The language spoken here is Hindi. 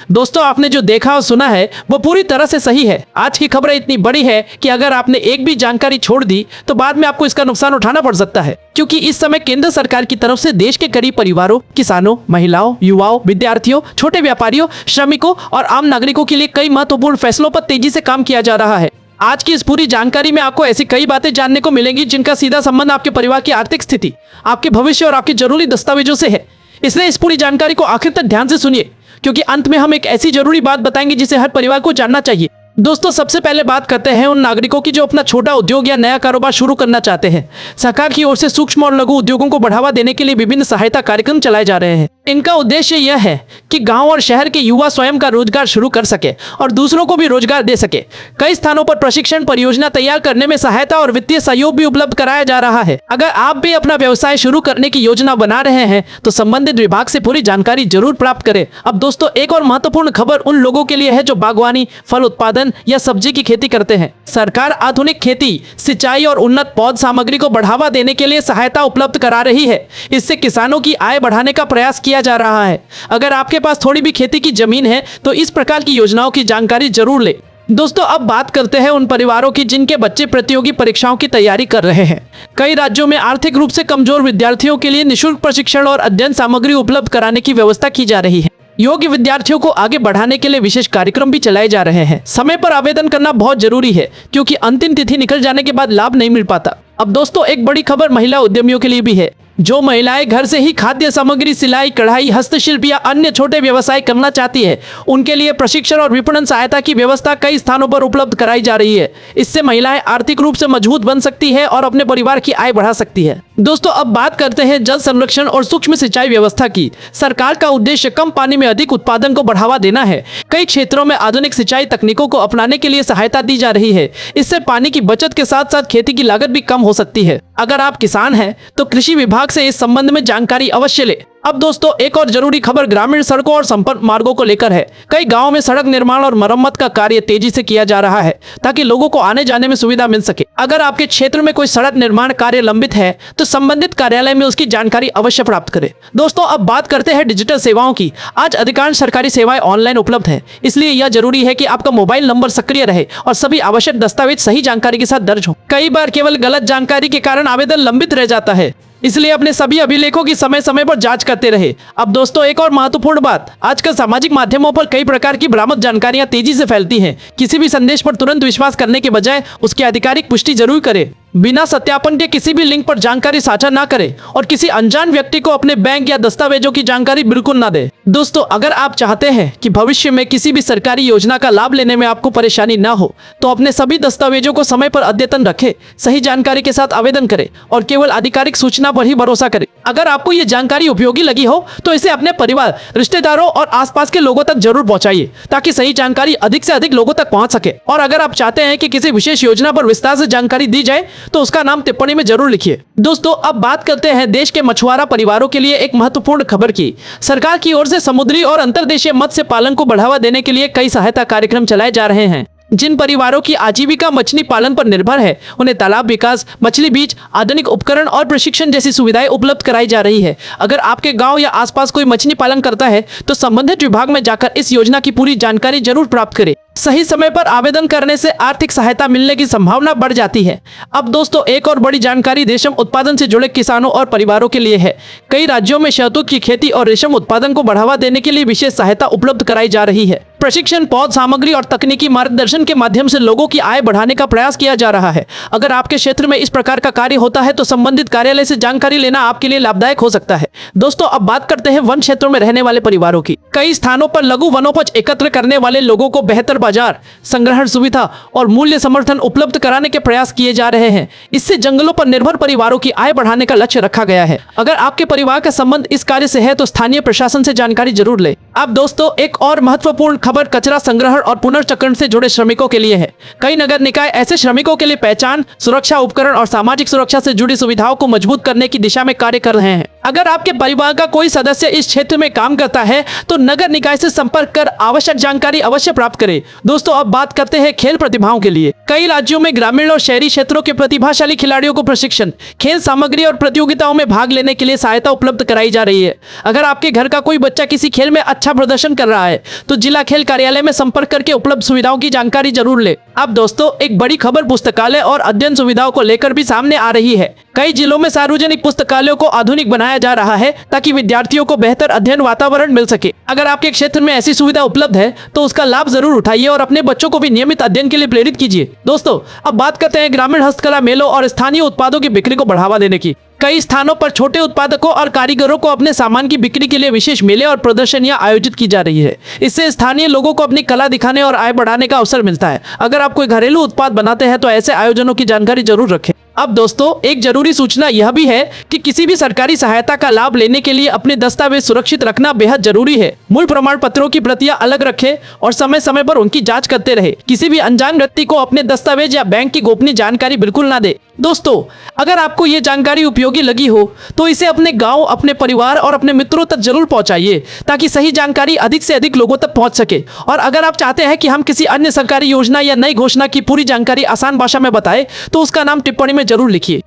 दोस्तों, आपने जो देखा और सुना है वो पूरी तरह से सही है। आज की खबरें इतनी बड़ी है कि अगर आपने एक भी जानकारी छोड़ दी तो बाद में आपको इसका नुकसान उठाना पड़ सकता है, क्योंकि इस समय केंद्र सरकार की तरफ से देश के करीब परिवारों, किसानों, महिलाओं, युवाओं, विद्यार्थियों, छोटे व्यापारियों, श्रमिकों और आम नागरिकों के लिए कई महत्वपूर्ण फैसलों पर तेजी से काम किया जा रहा है। आज की इस पूरी जानकारी में आपको ऐसी कई बातें जानने को मिलेंगी जिनका सीधा संबंध आपके परिवार की आर्थिक स्थिति, आपके भविष्य और आपके जरूरी दस्तावेजों से है। इसलिए इस पूरी जानकारी को आखिर तक ध्यान से सुनिए, क्योंकि अंत में हम एक ऐसी जरूरी बात बताएंगे जिसे हर परिवार को जानना चाहिए। दोस्तों, सबसे पहले बात करते हैं उन नागरिकों की जो अपना छोटा उद्योग या नया कारोबार शुरू करना चाहते हैं। सरकार की ओर से सूक्ष्म और लघु उद्योगों को बढ़ावा देने के लिए विभिन्न सहायता कार्यक्रम चलाए जा रहे हैं। इनका उद्देश्य यह है कि गांव और शहर के युवा स्वयं का रोजगार शुरू कर सके और दूसरों को भी रोजगार दे सके। कई स्थानों पर प्रशिक्षण परियोजना तैयार करने में सहायता और वित्तीय सहयोग भी उपलब्ध कराया जा रहा है। अगर आप भी अपना व्यवसाय शुरू करने की योजना बना रहे हैं तो संबंधित विभाग से पूरी जानकारी जरूर प्राप्त करें। अब दोस्तों, एक और महत्वपूर्ण खबर उन लोगों के लिए है जो बागवानी, फल उत्पादन या सब्जी की खेती करते हैं। सरकार आधुनिक खेती, सिंचाई और उन्नत पौध सामग्री को बढ़ावा देने के लिए सहायता उपलब्ध करा रही है। इससे किसानों की आय बढ़ाने का प्रयास किया जा रहा है। अगर आपके पास थोड़ी भी खेती की जमीन है तो इस प्रकार की योजनाओं की जानकारी जरूर ले। दोस्तों, अब बात करते हैं उन परिवारों की जिनके बच्चे प्रतियोगी परीक्षाओं की तैयारी कर रहे हैं। कई राज्यों में आर्थिक रूप से कमजोर विद्यार्थियों के लिए निःशुल्क प्रशिक्षण और अध्ययन सामग्री उपलब्ध कराने की व्यवस्था की जा रही है। योग्य विद्यार्थियों को आगे बढ़ाने के लिए विशेष कार्यक्रम भी चलाए जा रहे हैं। समय पर आवेदन करना बहुत जरूरी है, क्योंकि अंतिम तिथि निकल जाने के बाद लाभ नहीं मिल पाता। अब दोस्तों, एक बड़ी खबर महिला उद्यमियों के लिए भी है। जो महिलाएं घर से ही खाद्य सामग्री, सिलाई, कढ़ाई, हस्तशिल्प या अन्य छोटे व्यवसाय करना चाहती है, उनके लिए प्रशिक्षण और विपणन सहायता की व्यवस्था कई स्थानों पर उपलब्ध कराई जा रही है। इससे महिलाएं आर्थिक रूप से मजबूत बन सकती है और अपने परिवार की आय बढ़ा सकती है। दोस्तों, अब बात करते हैं जल संरक्षण और सूक्ष्म सिंचाई व्यवस्था की। सरकार का उद्देश्य कम पानी में अधिक उत्पादन को बढ़ावा देना है। कई क्षेत्रों में आधुनिक सिंचाई तकनीकों को अपनाने के लिए सहायता दी जा रही है। इससे पानी की बचत के साथ साथ खेती की लागत भी कम हो सकती है। अगर आप किसान हैं तो कृषि विभाग से इस संबंध में जानकारी अवश्य ले। अब दोस्तों, एक और जरूरी खबर ग्रामीण सड़कों और संपर्क मार्गों को लेकर है। कई गांवों में सड़क निर्माण और मरम्मत का कार्य तेजी से किया जा रहा है ताकि लोगों को आने जाने में सुविधा मिल सके। अगर आपके क्षेत्र में कोई सड़क निर्माण कार्य लंबित है तो संबंधित कार्यालय में उसकी जानकारी अवश्य प्राप्त करें। दोस्तों, अब बात करते हैं डिजिटल सेवाओं की। आज अधिकांश सरकारी सेवाएं ऑनलाइन उपलब्ध है, इसलिए यह जरूरी है कि आपका मोबाइल नंबर सक्रिय रहे और सभी आवश्यक दस्तावेज सही जानकारी के साथ दर्ज हो। कई बार केवल गलत जानकारी के कारण आवेदन लंबित रह जाता है, इसलिए अपने सभी अभिलेखों की समय समय पर जांच करते रहे। अब दोस्तों, एक और महत्वपूर्ण बात, आजकल सामाजिक माध्यमों पर कई प्रकार की भ्रामक जानकारियां तेजी से फैलती हैं। किसी भी संदेश पर तुरंत विश्वास करने के बजाय उसकी आधिकारिक पुष्टि जरूर करें। बिना सत्यापन के किसी भी लिंक पर जानकारी साझा ना करें और किसी अनजान व्यक्ति को अपने बैंक या दस्तावेजों की जानकारी बिल्कुल ना दें। दोस्तों, अगर आप चाहते हैं कि भविष्य में किसी भी सरकारी योजना का लाभ लेने में आपको परेशानी ना हो, तो अपने सभी दस्तावेजों को समय पर अद्यतन रखें, सही जानकारी के साथ आवेदन करें और केवल आधिकारिक सूचना पर ही भरोसा करें। अगर आपको ये जानकारी उपयोगी लगी हो तो इसे अपने परिवार, रिश्तेदारों और आसपास के लोगों तक जरूर पहुंचाइए, ताकि सही जानकारी अधिक से अधिक लोगों तक पहुंच सके। और अगर आप चाहते हैं कि किसी विशेष योजना पर विस्तार से जानकारी दी जाए तो उसका नाम टिप्पणी में जरूर लिखिए। दोस्तों, अब बात करते हैं देश के मछुआरा परिवारों के लिए एक महत्वपूर्ण खबर की। सरकार की ओर से समुद्री और अंतर्देशीय मत्स्य पालन को बढ़ावा देने के लिए कई सहायता कार्यक्रम चलाए जा रहे हैं। जिन परिवारों की आजीविका मछली पालन पर निर्भर है, उन्हें तालाब विकास, मछली बीज, आधुनिक उपकरण और प्रशिक्षण जैसी सुविधाएं उपलब्ध कराई जा रही है। अगर आपके गांव या आसपास कोई मछली पालन करता है तो संबंधित विभाग में जाकर इस योजना की पूरी जानकारी जरूर प्राप्त करें। सही समय पर आवेदन करने से आर्थिक सहायता मिलने की संभावना बढ़ जाती है। अब दोस्तों, एक और बड़ी जानकारी रेशम उत्पादन से जुड़े किसानों और परिवारों के लिए है। कई राज्यों में शहतूत की खेती और रेशम उत्पादन को बढ़ावा देने के लिए विशेष सहायता उपलब्ध कराई जा रही है। प्रशिक्षण, पौध सामग्री और तकनीकी मार्गदर्शन के माध्यम से लोगों की आय बढ़ाने का प्रयास किया जा रहा है। अगर आपके क्षेत्र में इस प्रकार का कार्य होता है तो संबंधित कार्यालय से जानकारी लेना आपके लिए लाभदायक हो सकता है। दोस्तों, अब बात करते हैं वन क्षेत्रों में रहने वाले परिवारों की। कई स्थानों पर लघु वनोपज एकत्र करने वाले लोगों को बेहतर बाजार, संग्रहण सुविधा और मूल्य समर्थन उपलब्ध कराने के प्रयास किए जा रहे हैं। इससे जंगलों पर निर्भर परिवारों की आय बढ़ाने का लक्ष्य रखा गया है। अगर आपके परिवार का संबंध इस कार्य से है तो स्थानीय प्रशासन से जानकारी जरूर ले। अब दोस्तों, एक और महत्वपूर्ण खबर खबर कचरा संग्रहण और पुनर्चक्रण से जुड़े श्रमिकों के लिए है। कई नगर निकाय ऐसे श्रमिकों के लिए पहचान, सुरक्षा उपकरण और सामाजिक सुरक्षा से जुड़ी सुविधाओं को मजबूत करने की दिशा में कार्य कर रहे हैं। अगर आपके परिवार का कोई सदस्य इस क्षेत्र में काम करता है तो नगर निकाय से संपर्क कर आवश्यक जानकारी अवश्य प्राप्त करें। दोस्तों, अब बात करते हैं खेल प्रतिभाओं के लिए। कई राज्यों में ग्रामीण और शहरी क्षेत्रों के प्रतिभाशाली खिलाड़ियों को प्रशिक्षण, खेल सामग्री और प्रतियोगिताओं में भाग लेने के लिए सहायता उपलब्ध कराई जा रही है। अगर आपके घर का कोई बच्चा किसी खेल में अच्छा प्रदर्शन कर रहा है तो जिला खेल कार्यालय में संपर्क करके उपलब्ध सुविधाओं की जानकारी जरूर ले। अब दोस्तों, एक बड़ी खबर पुस्तकालय और अध्ययन सुविधाओं को लेकर भी सामने आ रही है। कई जिलों में सार्वजनिक पुस्तकालयों को आधुनिक बनाया जा रहा है ताकि विद्यार्थियों को बेहतर अध्ययन वातावरण मिल सके। अगर आपके क्षेत्र में ऐसी सुविधा उपलब्ध है तो उसका लाभ जरूर उठाइए और अपने बच्चों को भी नियमित अध्ययन के लिए प्रेरित कीजिए। दोस्तों, अब बात करते हैं ग्रामीण हस्तकला मेलों और स्थानीय उत्पादों की बिक्री को बढ़ावा देने की। कई स्थानों पर छोटे उत्पादकों और कारीगरों को अपने सामान की बिक्री के लिए विशेष मेले और प्रदर्शनियां आयोजित की जा रही है। इससे स्थानीय लोगों को अपनी कला दिखाने और आय बढ़ाने का अवसर मिलता है। अगर आप कोई घरेलू उत्पाद बनाते हैं तो ऐसे आयोजनों की जानकारी जरूर रखें। अब दोस्तों, एक जरूरी सूचना यह भी है कि किसी भी सरकारी सहायता का लाभ लेने के लिए अपने दस्तावेज सुरक्षित रखना बेहद जरूरी है। मूल प्रमाण पत्रों की प्रतियां अलग रखें और समय समय पर उनकी जांच करते रहे। किसी भी अनजान व्यक्ति को अपने दस्तावेज या बैंक की गोपनीय जानकारी बिल्कुल ना दे। दोस्तों, अगर आपको ये जानकारी उपयोगी लगी हो तो इसे अपने गांव, अपने परिवार और अपने मित्रों तक जरूर पहुंचाइए ताकि सही जानकारी अधिक से अधिक लोगों तक पहुंच सके। और अगर आप चाहते हैं कि हम किसी अन्य सरकारी योजना या नई घोषणा की पूरी जानकारी आसान भाषा में बताएं तो उसका नाम टिप्पणी में जरूर लिखिए।